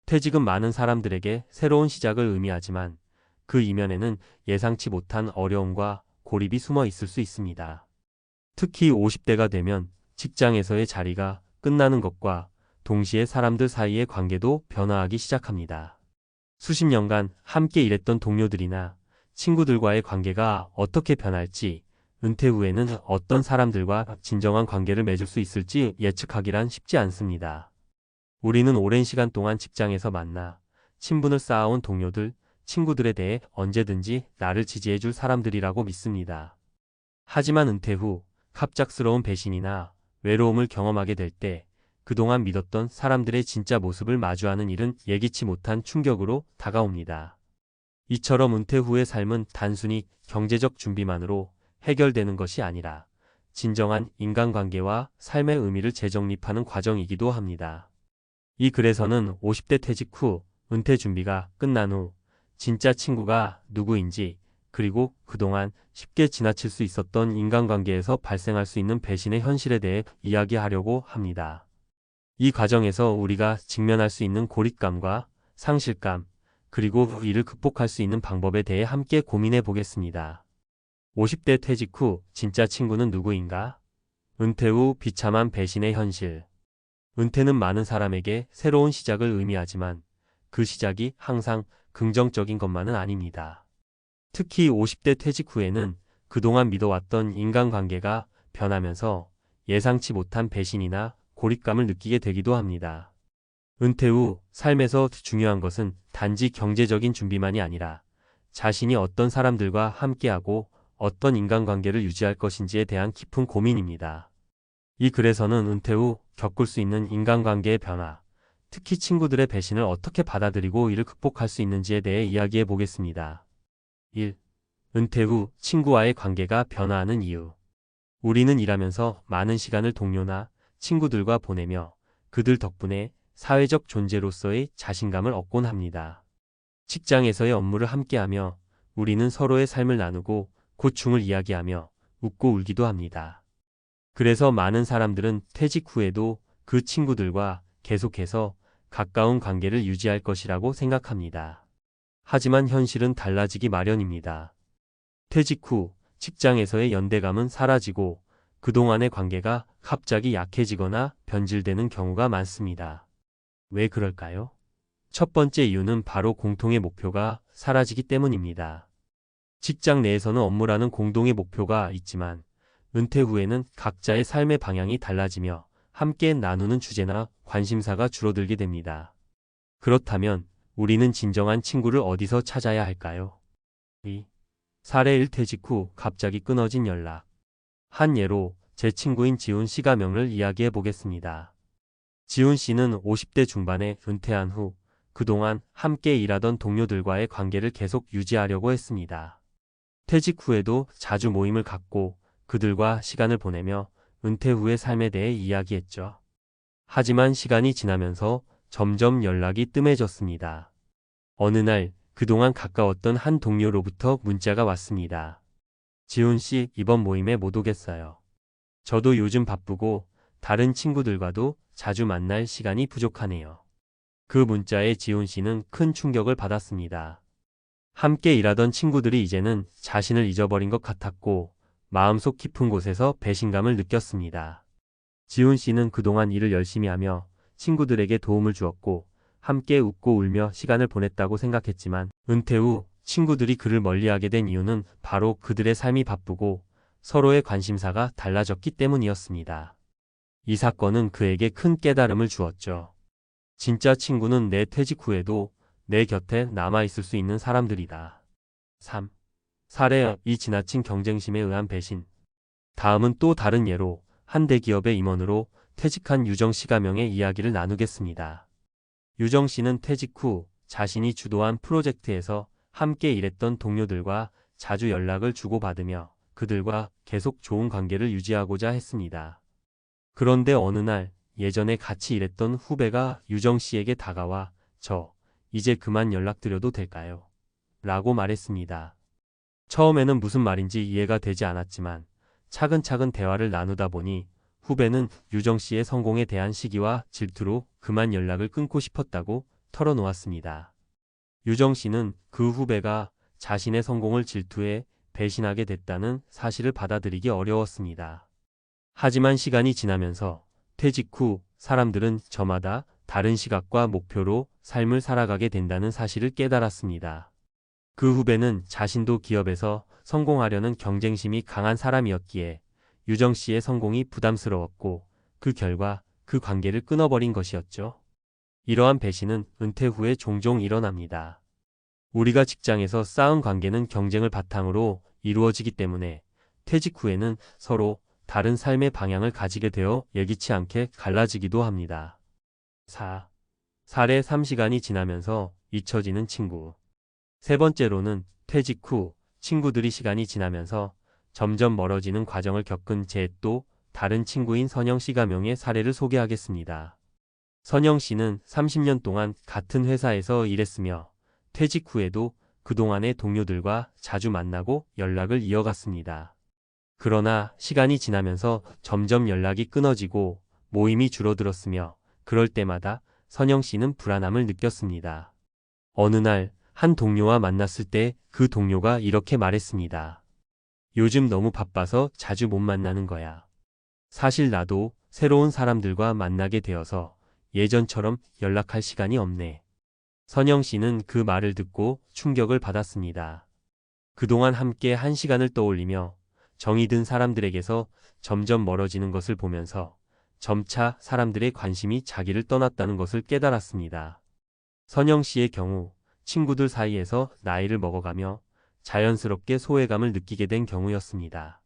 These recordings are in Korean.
퇴직은 많은 사람들에게 새로운 시작을 의미하지만 그 이면에는 예상치 못한 어려움과 고립이 숨어 있을 수 있습니다. 특히 50대가 되면 직장에서의 자리가 끝나는 것과 동시에 사람들 사이의 관계도 변화하기 시작합니다. 수십 년간 함께 일했던 동료들이나 친구들과의 관계가 어떻게 변할지, 은퇴 후에는 어떤 사람들과 진정한 관계를 맺을 수 있을지 예측하기란 쉽지 않습니다. 우리는 오랜 시간 동안 직장에서 만나 친분을 쌓아온 동료들, 친구들에 대해 언제든지 나를 지지해줄 사람들이라고 믿습니다. 하지만 은퇴 후 갑작스러운 배신이나 외로움을 경험하게 될 때 그동안 믿었던 사람들의 진짜 모습을 마주하는 일은 예기치 못한 충격으로 다가옵니다. 이처럼 은퇴 후의 삶은 단순히 경제적 준비만으로 해결되는 것이 아니라 진정한 인간관계와 삶의 의미를 재정립하는 과정이기도 합니다. 이 글에서는 50대 퇴직 후 은퇴 준비가 끝난 후 진짜 친구가 누구인지, 그리고 그동안 쉽게 지나칠 수 있었던 인간관계에서 발생할 수 있는 배신의 현실에 대해 이야기하려고 합니다. 이 과정에서 우리가 직면할 수 있는 고립감과 상실감, 그리고 이를 극복할 수 있는 방법에 대해 함께 고민해 보겠습니다. 50대 퇴직 후 진짜 친구는 누구인가? 은퇴 후 비참한 배신의 현실. 은퇴는 많은 사람에게 새로운 시작을 의미하지만 그 시작이 항상 긍정적인 것만은 아닙니다. 특히 50대 퇴직 후에는 그동안 믿어왔던 인간관계가 변하면서 예상치 못한 배신이나 고립감을 느끼게 되기도 합니다. 은퇴 후 삶에서 중요한 것은 단지 경제적인 준비만이 아니라 자신이 어떤 사람들과 함께하고 어떤 인간관계를 유지할 것인지에 대한 깊은 고민입니다. 이 글에서는 은퇴 후 겪을 수 있는 인간관계의 변화, 특히 친구들의 배신을 어떻게 받아들이고 이를 극복할 수 있는지에 대해 이야기해 보겠습니다. 1. 은퇴 후 친구와의 관계가 변화하는 이유. 우리는 일하면서 많은 시간을 동료나 친구들과 보내며 그들 덕분에 사회적 존재로서의 자신감을 얻곤 합니다. 직장에서의 업무를 함께하며 우리는 서로의 삶을 나누고 고충을 이야기하며 웃고 울기도 합니다. 그래서 많은 사람들은 퇴직 후에도 그 친구들과 계속해서 가까운 관계를 유지할 것이라고 생각합니다. 하지만 현실은 달라지기 마련입니다. 퇴직 후 직장에서의 연대감은 사라지고 그동안의 관계가 갑자기 약해지거나 변질되는 경우가 많습니다. 왜 그럴까요? 첫 번째 이유는 바로 공통의 목표가 사라지기 때문입니다. 직장 내에서는 업무라는 공동의 목표가 있지만 은퇴 후에는 각자의 삶의 방향이 달라지며 함께 나누는 주제나 관심사가 줄어들게 됩니다. 그렇다면 우리는 진정한 친구를 어디서 찾아야 할까요? 2. 사례 1. 퇴직 후 갑자기 끊어진 연락. 한 예로 제 친구인 지훈 씨가 명을 이야기해 보겠습니다. 지훈 씨는 50대 중반에 은퇴한 후 그동안 함께 일하던 동료들과의 관계를 계속 유지하려고 했습니다. 퇴직 후에도 자주 모임을 갖고 그들과 시간을 보내며 은퇴 후의 삶에 대해 이야기했죠. 하지만 시간이 지나면서 점점 연락이 뜸해졌습니다. 어느 날 그동안 가까웠던 한 동료로부터 문자가 왔습니다. 지훈 씨, 이번 모임에 못 오겠어요. 저도 요즘 바쁘고 다른 친구들과도 자주 만날 시간이 부족하네요. 그 문자에 지훈 씨는 큰 충격을 받았습니다. 함께 일하던 친구들이 이제는 자신을 잊어버린 것 같았고 마음속 깊은 곳에서 배신감을 느꼈습니다. 지훈 씨는 그동안 일을 열심히 하며 친구들에게 도움을 주었고 함께 웃고 울며 시간을 보냈다고 생각했지만 은퇴 후 친구들이 그를 멀리하게 된 이유는 바로 그들의 삶이 바쁘고 서로의 관심사가 달라졌기 때문이었습니다. 이 사건은 그에게 큰 깨달음을 주었죠. 진짜 친구는 내 퇴직 후에도 내 곁에 남아있을 수 있는 사람들이다. 3. 사례 2. 지나친 경쟁심에 의한 배신. 다음은 또 다른 예로 한 대기업의 임원으로 퇴직한 유정 씨 가명의 이야기를 나누겠습니다. 유정 씨는 퇴직 후 자신이 주도한 프로젝트에서 함께 일했던 동료들과 자주 연락을 주고받으며 그들과 계속 좋은 관계를 유지하고자 했습니다. 그런데 어느 날 예전에 같이 일했던 후배가 유정 씨에게 다가와 이제 그만 연락드려도 될까요? 라고 말했습니다. 처음에는 무슨 말인지 이해가 되지 않았지만 차근차근 대화를 나누다 보니 후배는 유정 씨의 성공에 대한 시기와 질투로 그만 연락을 끊고 싶었다고 털어놓았습니다. 유정 씨는 그 후배가 자신의 성공을 질투해 배신하게 됐다는 사실을 받아들이기 어려웠습니다. 하지만 시간이 지나면서 퇴직 후 사람들은 저마다 다른 시각과 목표로 삶을 살아가게 된다는 사실을 깨달았습니다. 그 후배는 자신도 기업에서 성공하려는 경쟁심이 강한 사람이었기에 유정 씨의 성공이 부담스러웠고 그 결과 그 관계를 끊어버린 것이었죠. 이러한 배신은 은퇴 후에 종종 일어납니다. 우리가 직장에서 쌓은 관계는 경쟁을 바탕으로 이루어지기 때문에 퇴직 후에는 서로 다른 삶의 방향을 가지게 되어 예기치 않게 갈라지기도 합니다. 4. 사례 3시간이 지나면서 잊혀지는 친구. 세 번째로는 퇴직 후 친구들이 시간이 지나면서 점점 멀어지는 과정을 겪은 제 또 다른 친구인 선영 씨 가명의 사례를 소개하겠습니다. 선영 씨는 30년 동안 같은 회사에서 일했으며 퇴직 후에도 그동안의 동료들과 자주 만나고 연락을 이어갔습니다. 그러나 시간이 지나면서 점점 연락이 끊어지고 모임이 줄어들었으며 그럴 때마다 선영 씨는 불안함을 느꼈습니다. 어느 날 한 동료와 만났을 때 그 동료가 이렇게 말했습니다. 요즘 너무 바빠서 자주 못 만나는 거야. 사실 나도 새로운 사람들과 만나게 되어서 예전처럼 연락할 시간이 없네. 선영 씨는 그 말을 듣고 충격을 받았습니다. 그동안 함께 한 시간을 떠올리며 정이 든 사람들에게서 점점 멀어지는 것을 보면서 점차 사람들의 관심이 자기를 떠났다는 것을 깨달았습니다. 선영 씨의 경우 친구들 사이에서 나이를 먹어가며 자연스럽게 소외감을 느끼게 된 경우였습니다.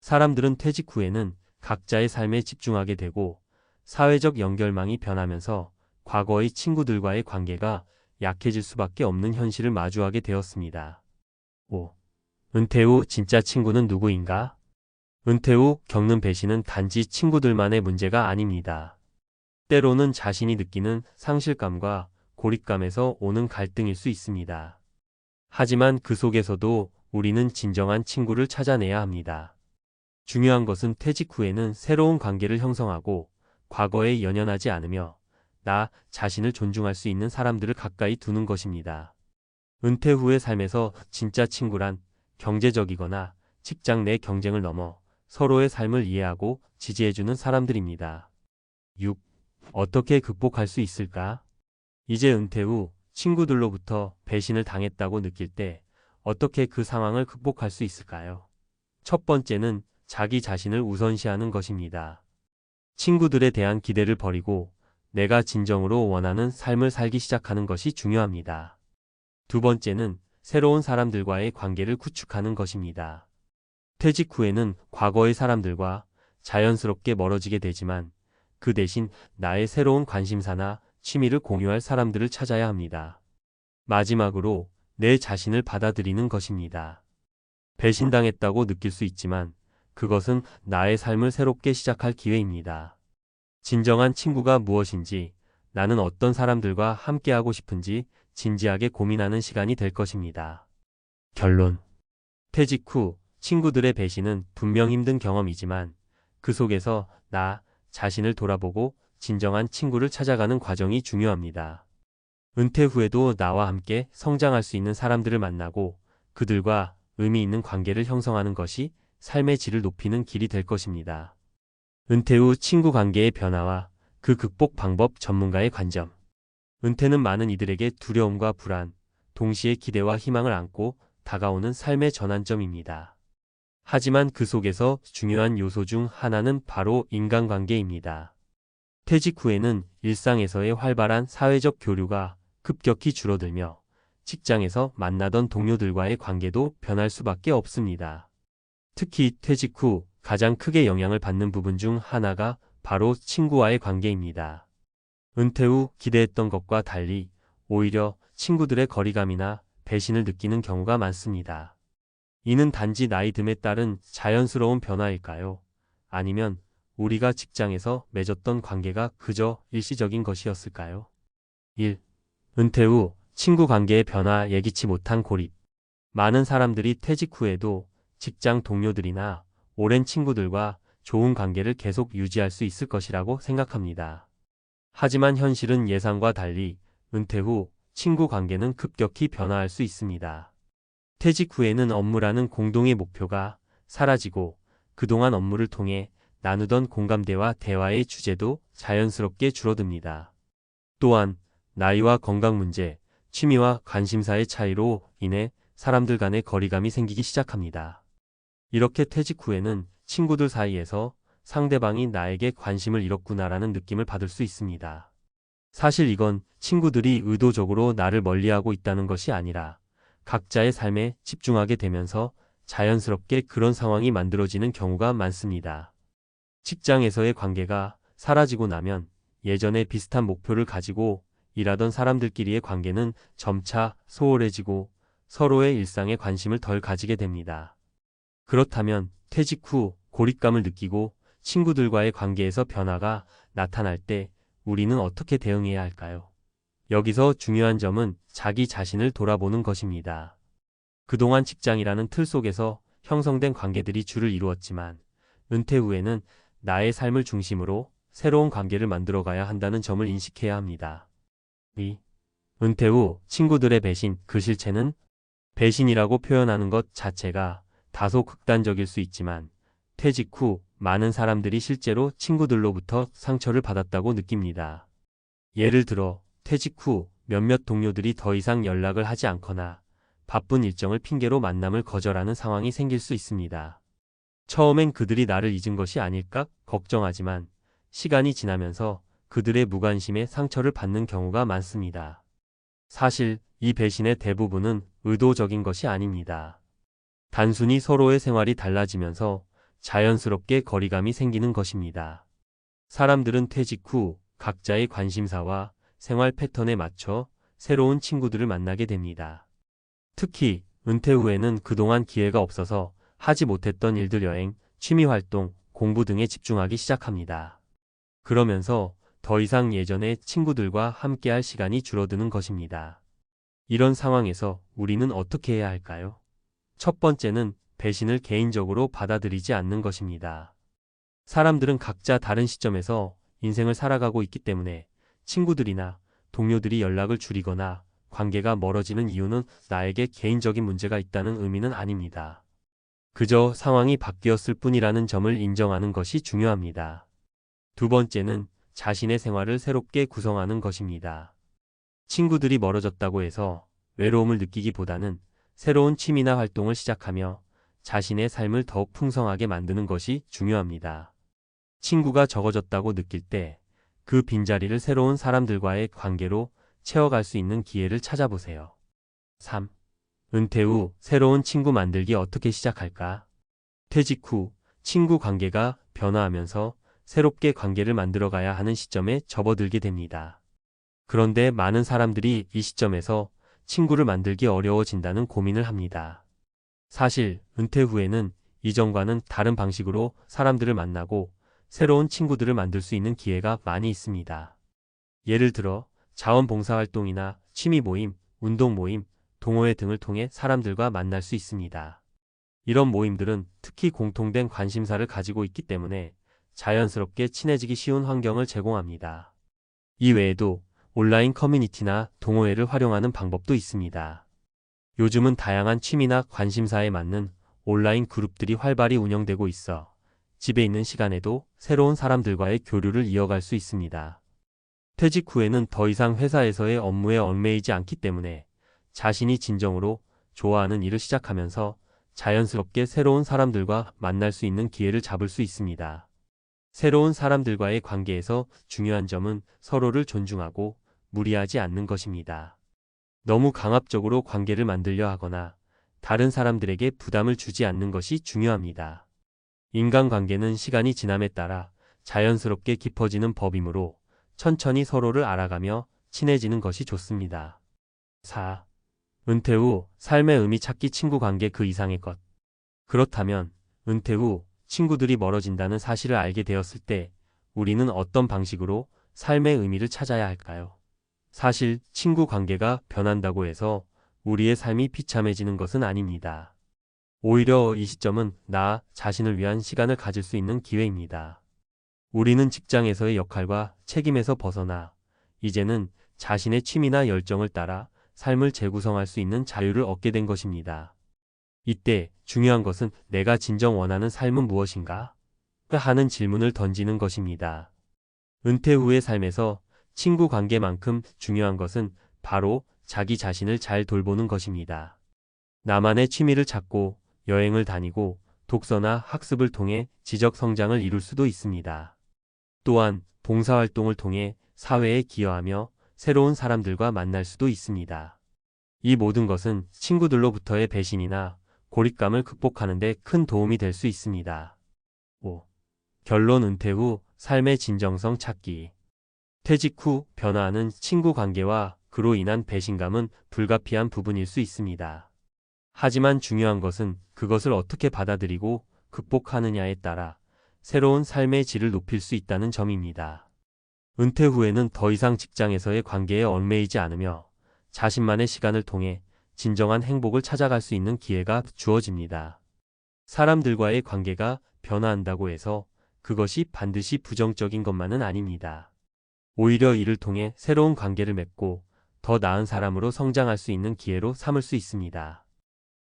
사람들은 퇴직 후에는 각자의 삶에 집중하게 되고 사회적 연결망이 변하면서 과거의 친구들과의 관계가 약해질 수밖에 없는 현실을 마주하게 되었습니다. 5. 은퇴 후 진짜 친구는 누구인가? 은퇴 후 겪는 배신은 단지 친구들만의 문제가 아닙니다. 때로는 자신이 느끼는 상실감과 고립감에서 오는 갈등일 수 있습니다. 하지만 그 속에서도 우리는 진정한 친구를 찾아내야 합니다. 중요한 것은 퇴직 후에는 새로운 관계를 형성하고 과거에 연연하지 않으며 나 자신을 존중할 수 있는 사람들을 가까이 두는 것입니다. 은퇴 후의 삶에서 진짜 친구란 경제적이거나 직장 내 경쟁을 넘어 서로의 삶을 이해하고 지지해주는 사람들입니다. 6. 어떻게 극복할 수 있을까? 이제 은퇴 후 친구들로부터 배신을 당했다고 느낄 때 어떻게 그 상황을 극복할 수 있을까요? 첫 번째는 자기 자신을 우선시하는 것입니다. 친구들에 대한 기대를 버리고 내가 진정으로 원하는 삶을 살기 시작하는 것이 중요합니다. 두 번째는 새로운 사람들과의 관계를 구축하는 것입니다. 퇴직 후에는 과거의 사람들과 자연스럽게 멀어지게 되지만 그 대신 나의 새로운 관심사나 취미를 공유할 사람들을 찾아야 합니다. 마지막으로 내 자신을 받아들이는 것입니다. 배신당했다고 느낄 수 있지만 그것은 나의 삶을 새롭게 시작할 기회입니다. 진정한 친구가 무엇인지, 나는 어떤 사람들과 함께하고 싶은지 진지하게 고민하는 시간이 될 것입니다. 결론. 퇴직 후 친구들의 배신은 분명 힘든 경험이지만 그 속에서 나 자신을 돌아보고 진정한 친구를 찾아가는 과정이 중요합니다. 은퇴 후에도 나와 함께 성장할 수 있는 사람들을 만나고 그들과 의미 있는 관계를 형성하는 것이 삶의 질을 높이는 길이 될 것입니다. 은퇴 후 친구 관계의 변화와 그 극복 방법 전문가의 관점. 은퇴는 많은 이들에게 두려움과 불안, 동시에 기대와 희망을 안고 다가오는 삶의 전환점입니다. 하지만 그 속에서 중요한 요소 중 하나는 바로 인간관계입니다. 퇴직 후에는 일상에서의 활발한 사회적 교류가 급격히 줄어들며 직장에서 만나던 동료들과의 관계도 변할 수밖에 없습니다. 특히 퇴직 후 가장 크게 영향을 받는 부분 중 하나가 바로 친구와의 관계입니다. 은퇴 후 기대했던 것과 달리 오히려 친구들의 거리감이나 배신을 느끼는 경우가 많습니다. 이는 단지 나이 듦에 따른 자연스러운 변화일까요? 아니면 우리가 직장에서 맺었던 관계가 그저 일시적인 것이었을까요? 1. 은퇴 후 친구 관계의 변화. 예기치 못한 고립. 많은 사람들이 퇴직 후에도 직장 동료들이나 오랜 친구들과 좋은 관계를 계속 유지할 수 있을 것이라고 생각합니다. 하지만 현실은 예상과 달리 은퇴 후 친구 관계는 급격히 변화할 수 있습니다. 퇴직 후에는 업무라는 공동의 목표가 사라지고 그동안 업무를 통해 나누던 공감대와 대화의 주제도 자연스럽게 줄어듭니다. 또한 나이와 건강 문제, 취미와 관심사의 차이로 인해 사람들 간의 거리감이 생기기 시작합니다. 이렇게 퇴직 후에는 친구들 사이에서 상대방이 나에게 관심을 잃었구나라는 느낌을 받을 수 있습니다. 사실 이건 친구들이 의도적으로 나를 멀리하고 있다는 것이 아니라 각자의 삶에 집중하게 되면서 자연스럽게 그런 상황이 만들어지는 경우가 많습니다. 직장에서의 관계가 사라지고 나면 예전에 비슷한 목표를 가지고 일하던 사람들끼리의 관계는 점차 소홀해지고 서로의 일상에 관심을 덜 가지게 됩니다. 그렇다면 퇴직 후 고립감을 느끼고 친구들과의 관계에서 변화가 나타날 때 우리는 어떻게 대응해야 할까요? 여기서 중요한 점은 자기 자신을 돌아보는 것입니다. 그동안 직장이라는 틀 속에서 형성된 관계들이 주를 이루었지만 은퇴 후에는 나의 삶을 중심으로 새로운 관계를 만들어가야 한다는 점을 인식해야 합니다. 은퇴 후 친구들의 배신, 그 실체는 배신이라고 표현하는 것 자체가 다소 극단적일 수 있지만 퇴직 후 많은 사람들이 실제로 친구들로부터 상처를 받았다고 느낍니다. 예를 들어 퇴직 후 몇몇 동료들이 더 이상 연락을 하지 않거나 바쁜 일정을 핑계로 만남을 거절하는 상황이 생길 수 있습니다. 처음엔 그들이 나를 잊은 것이 아닐까 걱정하지만 시간이 지나면서 그들의 무관심에 상처를 받는 경우가 많습니다. 사실 이 배신의 대부분은 의도적인 것이 아닙니다. 단순히 서로의 생활이 달라지면서 자연스럽게 거리감이 생기는 것입니다. 사람들은 퇴직 후 각자의 관심사와 생활 패턴에 맞춰 새로운 친구들을 만나게 됩니다. 특히 은퇴 후에는 그동안 기회가 없어서 하지 못했던 일들, 여행, 취미 활동, 공부 등에 집중하기 시작합니다. 그러면서 더 이상 예전의 친구들과 함께할 시간이 줄어드는 것입니다. 이런 상황에서 우리는 어떻게 해야 할까요? 첫 번째는 배신을 개인적으로 받아들이지 않는 것입니다. 사람들은 각자 다른 시점에서 인생을 살아가고 있기 때문에 친구들이나 동료들이 연락을 줄이거나 관계가 멀어지는 이유는 나에게 개인적인 문제가 있다는 의미는 아닙니다. 그저 상황이 바뀌었을 뿐이라는 점을 인정하는 것이 중요합니다. 두 번째는 자신의 생활을 새롭게 구성하는 것입니다. 친구들이 멀어졌다고 해서 외로움을 느끼기보다는 새로운 취미나 활동을 시작하며 자신의 삶을 더욱 풍성하게 만드는 것이 중요합니다. 친구가 적어졌다고 느낄 때 그 빈자리를 새로운 사람들과의 관계로 채워갈 수 있는 기회를 찾아보세요. 3. 은퇴 후 새로운 친구 만들기 어떻게 시작할까? 퇴직 후 친구 관계가 변화하면서 새롭게 관계를 만들어가야 하는 시점에 접어들게 됩니다. 그런데 많은 사람들이 이 시점에서 친구를 만들기 어려워진다는 고민을 합니다. 사실 은퇴 후에는 이전과는 다른 방식으로 사람들을 만나고 새로운 친구들을 만들 수 있는 기회가 많이 있습니다. 예를 들어 자원봉사활동이나 취미 모임, 운동 모임, 동호회 등을 통해 사람들과 만날 수 있습니다. 이런 모임들은 특히 공통된 관심사를 가지고 있기 때문에 자연스럽게 친해지기 쉬운 환경을 제공합니다. 이 외에도 온라인 커뮤니티나 동호회를 활용하는 방법도 있습니다. 요즘은 다양한 취미나 관심사에 맞는 온라인 그룹들이 활발히 운영되고 있어 집에 있는 시간에도 새로운 사람들과의 교류를 이어갈 수 있습니다. 퇴직 후에는 더 이상 회사에서의 업무에 얽매이지 않기 때문에 자신이 진정으로 좋아하는 일을 시작하면서 자연스럽게 새로운 사람들과 만날 수 있는 기회를 잡을 수 있습니다. 새로운 사람들과의 관계에서 중요한 점은 서로를 존중하고 무리하지 않는 것입니다. 너무 강압적으로 관계를 만들려 하거나 다른 사람들에게 부담을 주지 않는 것이 중요합니다. 인간관계는 시간이 지남에 따라 자연스럽게 깊어지는 법이므로 천천히 서로를 알아가며 친해지는 것이 좋습니다. 4. 은퇴 후 삶의 의미 찾기, 친구 관계 그 이상의 것. 그렇다면 은퇴 후 친구들이 멀어진다는 사실을 알게 되었을 때 우리는 어떤 방식으로 삶의 의미를 찾아야 할까요? 사실 친구 관계가 변한다고 해서 우리의 삶이 비참해지는 것은 아닙니다. 오히려 이 시점은 나 자신을 위한 시간을 가질 수 있는 기회입니다. 우리는 직장에서의 역할과 책임에서 벗어나 이제는 자신의 취미나 열정을 따라 삶을 재구성할 수 있는 자유를 얻게 된 것입니다. 이때 중요한 것은 내가 진정 원하는 삶은 무엇인가? 하는 질문을 던지는 것입니다. 은퇴 후의 삶에서 친구 관계만큼 중요한 것은 바로 자기 자신을 잘 돌보는 것입니다. 나만의 취미를 찾고 여행을 다니고 독서나 학습을 통해 지적 성장을 이룰 수도 있습니다. 또한 봉사활동을 통해 사회에 기여하며 새로운 사람들과 만날 수도 있습니다. 이 모든 것은 친구들로부터의 배신이나 고립감을 극복하는 데 큰 도움이 될 수 있습니다. 5. 결론 은퇴 후 삶의 진정성 찾기. 퇴직 후 변화하는 친구 관계와 그로 인한 배신감은 불가피한 부분일 수 있습니다. 하지만 중요한 것은 그것을 어떻게 받아들이고 극복하느냐에 따라 새로운 삶의 질을 높일 수 있다는 점입니다. 은퇴 후에는 더 이상 직장에서의 관계에 얽매이지 않으며 자신만의 시간을 통해 진정한 행복을 찾아갈 수 있는 기회가 주어집니다. 사람들과의 관계가 변화한다고 해서 그것이 반드시 부정적인 것만은 아닙니다. 오히려 이를 통해 새로운 관계를 맺고 더 나은 사람으로 성장할 수 있는 기회로 삼을 수 있습니다.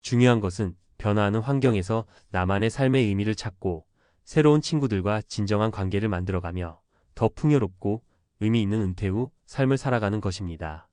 중요한 것은 변화하는 환경에서 나만의 삶의 의미를 찾고 새로운 친구들과 진정한 관계를 만들어가며 더 풍요롭고 의미 있는 은퇴 후 삶을 살아가는 것입니다.